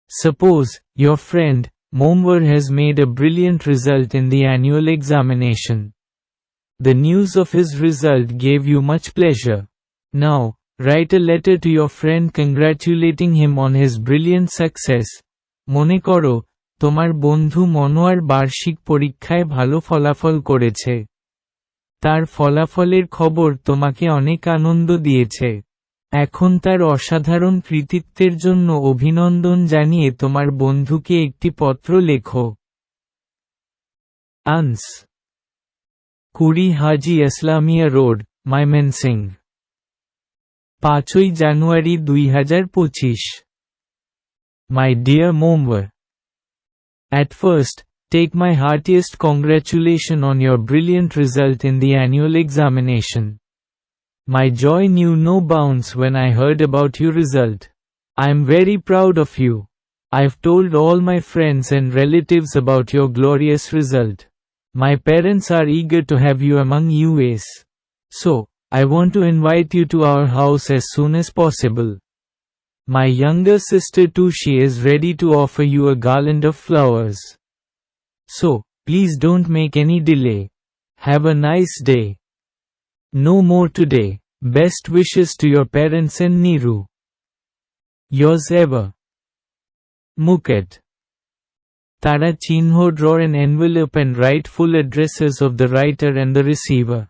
Suppose, your friend, Momwar has made a brilliant result in the annual examination. The news of his result gave you much pleasure. Now, write a letter to your friend congratulating him on his brilliant success. মনে করো, তোমার বন্ধু মনোয়ার বার্ষিক পরীক্ষায় ভালো ফলাফল করেছে। তার ফলাফলের খবর তোমাকে অনেক আনন্দ দিয়েছে। এখন তার অসাধারণ কৃতিত্বের জন্য অভিনন্দন জানিয়ে তোমার বন্ধুকে একটি পত্র লেখো। আনস 20 হাজি ইসলামিয়া রোড, ময়মনসিং। 5 জানুয়ারি 2025। My dear Momwar, at first, take my heartiest congratulation on your brilliant result in the annual examination. My joy knew no bounds when I heard about your result. I am very proud of you. I've told all my friends and relatives about your glorious result. My parents are eager to have you among us. So, I want to invite you to our house as soon as possible. My younger sister too, she is ready to offer you a garland of flowers. So, please don't make any delay. Have a nice day. No more today. Best wishes to your parents and Niru. Yours ever. Muket. Tara Chinho draw an envelope and write full addresses of the writer and the receiver.